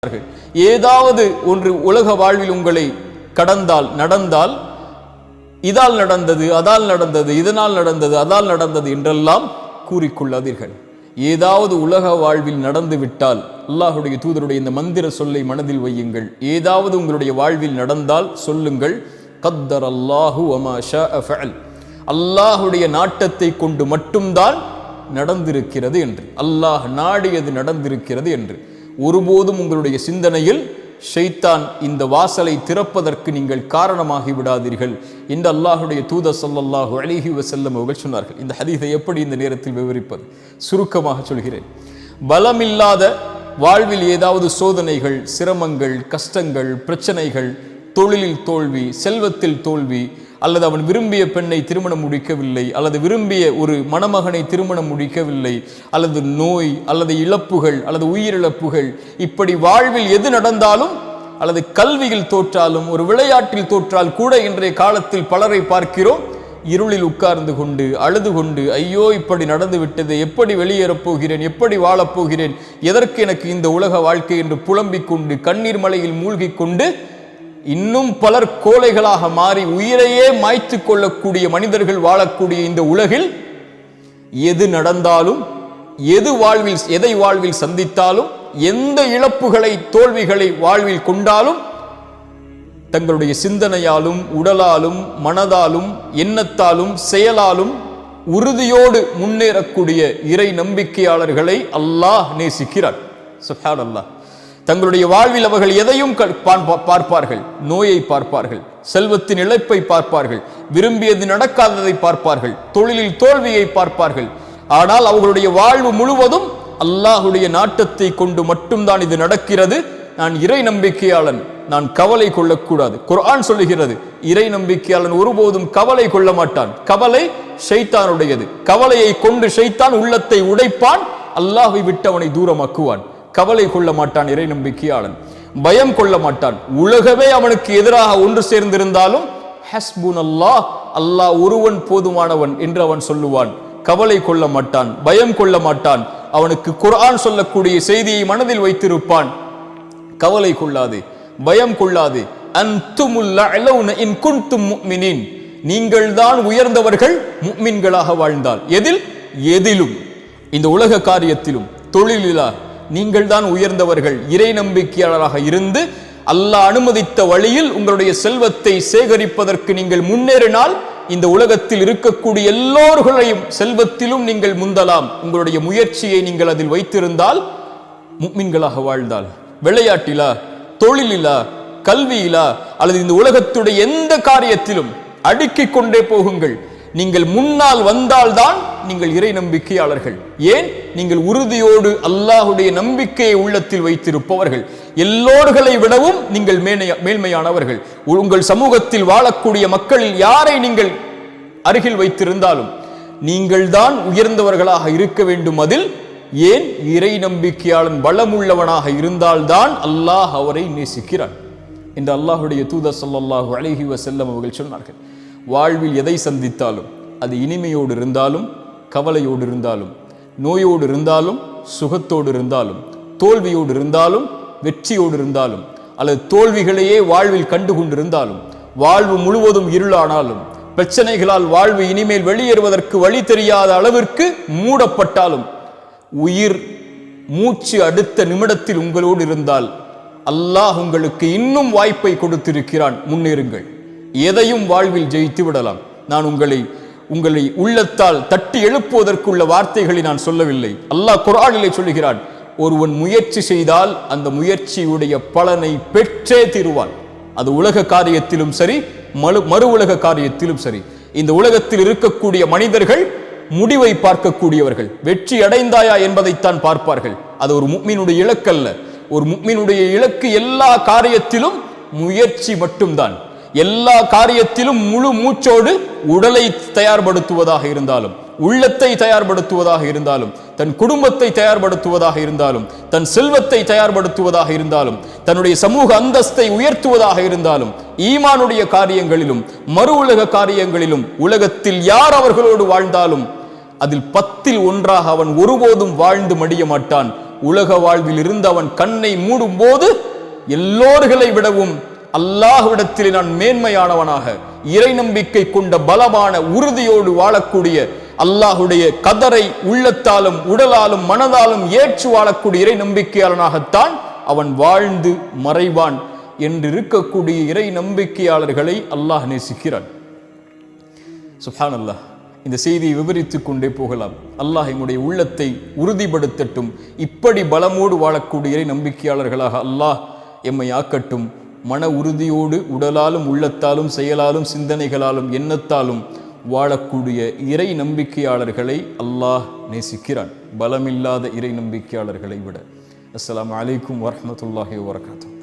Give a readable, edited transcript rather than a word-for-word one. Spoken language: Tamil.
ஏதாவது ஒன்று உலக வாழ்வில் உங்களை கடந்தால் நடந்தால் இதால் நடந்தது, அதால் நடந்தது, இதனால் நடந்தது, அதால் நடந்தது என்றெல்லாம் கூறிக்கொள்ளாதீர்கள். ஏதாவது உலக வாழ்வில் நடந்து விட்டால் அல்லாஹுடைய தூதருடைய இந்த மந்திர சொல்லை மனதில் வையுங்கள். ஏதாவது உங்களுடைய வாழ்வில் நடந்தால் சொல்லுங்கள், கத்தர் அல்லாஹு வமா ஷாஅ ஃபஅல், அல்லாஹுடைய நாட்டத்தை கொண்டு மட்டும்தான் நடந்திருக்கிறது என்று, அல்லாஹ் நாடியது நடந்திருக்கிறது என்று. ஒருபோதும் உங்களுடைய சிந்தனையில் ஷைத்தான் இந்த வாசலை திறப்பதற்கு நீங்கள் காரணமாகி விடாதீர்கள் என்று அல்லாஹுடைய தூதர் ஸல்லல்லாஹு அலைஹி வஸல்லம் அவர்கள் சொன்னார்கள். இந்த ஹதீஸை எப்படி இந்த நேரத்தில் விவரிப்பது? சுருக்கமாக சொல்கிறேன். பலமில்லாத வாழ்வில் ஏதாவது சோதனைகள், சிரமங்கள், கஷ்டங்கள், பிரச்சனைகள், தொழிலில் தோல்வி, செல்வத்தில் தோல்வி, அல்லது அவன் விரும்பிய பெண்ணை திருமணம் முடிக்கவில்லை, அல்லது விரும்பிய ஒரு மணமகனை திருமணம் முடிக்கவில்லை, அல்லது நோய், அல்லது இழப்புகள், அல்லது உயிரிழப்புகள், இப்படி வாழ்வில் எது நடந்தாலும், அல்லது கல்வியில் தோற்றாலும், ஒரு விளையாட்டில் தோற்றால் கூட இன்றைய காலத்தில் பலரை பார்க்கிறோம், இருளில் உட்கார்ந்து கொண்டு அழுது கொண்டு, ஐயோ இப்படி நடந்து விட்டது, எப்படி வெளியேறப் போகிறேன், எப்படி வாழப்போகிறேன், எதற்கு எனக்கு இந்த உலக வாழ்க்கை என்று புலம்பிக் கொண்டு கண்ணீர் மலையில் மூழ்கி கொண்டு இன்னும் பலர் கோழைகளாக மாறி உயிரையே மாய்த்து கொள்ளக்கூடிய மனிதர்கள் வாழக்கூடிய இந்த உலகில் எது நடந்தாலும், எதை வாழ்வில் சந்தித்தாலும், எந்த இழப்புகளை, தோல்விகளை வாழ்வில் கொண்டாலும், தங்களுடைய சிந்தனையாலும், உடலாலும், மனதாலும், எண்ணத்தாலும், செயலாலும் உறுதியோடு முன்னேறக்கூடிய இறை நம்பிக்கையாளர்களை அல்லாஹ் நேசிக்கிறார். சுப்ஹானல்லாஹ். தங்களுடைய வாழ்வில் அவர்கள் எதையும் பார்ப்பார்கள். நோயை பார்ப்பார்கள், செல்வத்தின் இழப்பை பார்ப்பார்கள், விரும்பியது நடக்காததை பார்ப்பார்கள், தொழிலில் தோல்வியை பார்ப்பார்கள். ஆனால் அவர்களுடைய வாழ்வு முழுவதும் அல்லாஹுடைய நாட்டத்தை கொண்டு மட்டும்தான் இது நடக்கிறது. நான் இறை நம்பிக்கையாளன், நான் கவலை கொள்ளக்கூடாது. குர்ஆன் சொல்லுகிறது, இறை நம்பிக்கையாளன் ஒருபோதும் கவலை கொள்ள மாட்டான். கவலை ஷைத்தானுடையது. கவலையை கொண்டு ஷைத்தான் உள்ளத்தை உடைப்பான், அல்லாஹ்வை விட்டு அவனை தூரமாக்குவான். கவலை கொள்ள மாட்டான் இறை நம்பிக்கையாளன். பயம் கொள்ள மாட்டான். உலகமே அவனுக்கு எதிராக ஒன்று சேர்ந்திருந்தாலும் ஹஸ்புனல்லாஹ், அல்லாஹ் ஒருவன் போதுமானவன் என்று அவன் சொல்லுவான். கவலை கொள்ள மாட்டான், பயம் கொள்ள மாட்டான். அவனுக்கு குர்ஆன் சொல்லக்கூடிய செய்தியை மனதில் வைத்திருப்பான். கவலை கொள்ளாதே, பயம் கொள்ளாதே. அன்துமுல் அலௌன இன் குன்தும் முஃமினீன், நீங்கள் தான் உயர்ந்தவர்கள் முஃமின்களாக வாழ்ந்தால். எதிலும், இந்த உலக காரியத்திலும், தொழிலிலா நீங்கள் தான் உயர்ந்தவர்கள். இறை நம்பிக்கையாளராக இருந்து அல்லாஹ் அனுமதித்த வழியில் உங்களுடைய செல்வத்தை சேகரிப்பதற்கு நீங்கள் முன்னேறினால் இந்த உலகத்தில் இருக்கக்கூடிய எல்லோர்களையும் செல்வத்திலும் நீங்கள் முந்தலாம். உங்களுடைய முயற்சியை நீங்கள் அதில் வைத்திருந்தால், முஃமின்களாக வாழ்ந்தால். விளையாட்டிலா, தொழிலிலா, கல்வியிலா, அல்லது இந்த உலகத்துடைய எந்த காரியத்திலும் அடுக்கிக் கொண்டே போகுங்கள். நீங்கள் முன்னால் வந்தால்தான் நீங்கள் இறை நம்பிக்கையாளர்கள். ஏன்? நீங்கள் உறுதியோடு அல்லாஹுடைய நம்பிக்கையை உள்ளத்தில் வைத்திருப்பவர்கள். எல்லோர்களை விடவும் நீங்கள் மேன்மையானவர்கள். உங்கள் சமூகத்தில் வாழக்கூடிய மக்களில் யாரை நீங்கள் அருகில் வைத்திருந்தாலும் நீங்கள் தான் உயர்ந்தவர்களாக இருக்க வேண்டும். அதில் ஏன்? இறை நம்பிக்கையாளன் பலமுள்ளவனாக இருந்தால்தான் அல்லாஹ் அவரை நேசிக்கிறான் என்று அல்லாஹுடைய தூதர் ஸல்லல்லாஹு அலைஹி வஸல்லம் அவர்கள் சொன்னார்கள். வாழ்வில் எதை சந்தித்தாலும், அது இனிமையோடு இருந்தாலும், கவலையோடு இருந்தாலும், நோயோடு இருந்தாலும், சுகத்தோடு இருந்தாலும், தோல்வியோடு இருந்தாலும், வெற்றியோடு இருந்தாலும், அல்லது தோல்விகளையே வாழ்வில் கண்டு கொண்டிருந்தாலும், வாழ்வு முழுவதும் இருளானாலும், பிரச்சனைகளால் வாழ்வு இனிமேல் வெளியேறுவதற்கு வழி தெரியாத அளவிற்கு மூடப்பட்டாலும், உயிர் மூச்சு அடுத்த நிமிடத்தில் உங்களோடு இருந்தால் அல்லாஹ் உங்களுக்கு இன்னும் வாய்ப்பை கொடுத்திருக்கிறான். முன்னேறுங்கள். எதையும் வாழ்வில் ஜெயித்து விடலாம். நான் உங்களை உள்ளத்தால் தட்டி எழுப்புவதற்குள்ள வார்த்தைகளை நான் சொல்லவில்லை. அல்லாஹ் குர்ஆனிலே சொல்லுகிறான், ஒருவன் முயற்சி செய்தால் அந்த முயற்சியுடைய பலனை பெற்றே தீருவான். அது உலக காரியத்திலும் சரி, மறு உலக காரியத்திலும் சரி. இந்த உலகத்தில் இருக்கக்கூடிய மனிதர்கள் முடிவை பார்க்கக்கூடியவர்கள். வெற்றி அடைந்தாயா என்பதைத்தான் பார்ப்பார்கள். அது ஒரு முஃமினுடைய இலக்கல்ல. ஒரு முஃமினுடைய இலக்கு எல்லா காரியத்திலும் முயற்சி மட்டும்தான். எல்லா காரியத்திலும் முழு மூச்சோடு உடலை தயார்படுத்துவதாக இருந்தாலும், உள்ளத்தை தயார்படுத்துவதாக இருந்தாலும், தன் குடும்பத்தை தயார்படுத்துவதாக இருந்தாலும், தன் செல்வத்தை தயார்படுத்துவதாக இருந்தாலும், தன்னுடைய சமூக அந்தஸ்தை உயர்த்துவதாக இருந்தாலும், ஈமானுடைய காரியங்களிலும் மறு உலக காரியங்களிலும் உலகத்தில் யார் அவர்களோடு வாழ்ந்தாலும் அதில் 10ல் 1 அவன் ஒருபோதும் வாழ்ந்து மடிய மாட்டான். உலக வாழ்வில் இருந்து அவன் கண்ணை மூடும் போது எல்லோர்களை விடவும் அல்லாஹ்விடத்தில் நான் மேன்மையானவனாக இறை நம்பிக்கை கொண்ட பலமான உறுதியோடு வாழக்கூடிய அல்லாஹுடைய கதரை உள்ளத்தாலும் உடலாலும் மனதாலும் ஏற்று வாழக்கூடிய இறை நம்பிக்கையாளனாகத்தான் அவன் வாழ்ந்து மறைவான் என்று இருக்கக்கூடிய இறை நம்பிக்கையாளர்களை அல்லாஹ் நேசிக்கிறான். சுப்ஹானல்லாஹ். இந்த செய்தியை விவரித்துக் கொண்டே போகலாம். அல்லாஹ் எங்களுடைய உள்ளத்தை உறுதிப்படுத்தட்டும். இப்படி பலமோடு வாழக்கூடிய இறை நம்பிக்கையாளர்களாக அல்லாஹ் எம்மை ஆக்கட்டும். மன உறுதியோடு உடலாலும் உள்ளத்தாலும் செயலாலும் சிந்தனைகளாலும் எண்ணத்தாலும் வாழக்கூடிய இறை நம்பிக்கையாளர்களை அல்லாஹ் நேசிக்கிறான், பலமில்லாத இறை நம்பிக்கையாளர்களை விட. அஸ்ஸலாமு அலைக்கும் வரஹ்மத்துல்லாஹி வபரகாத்துஹு.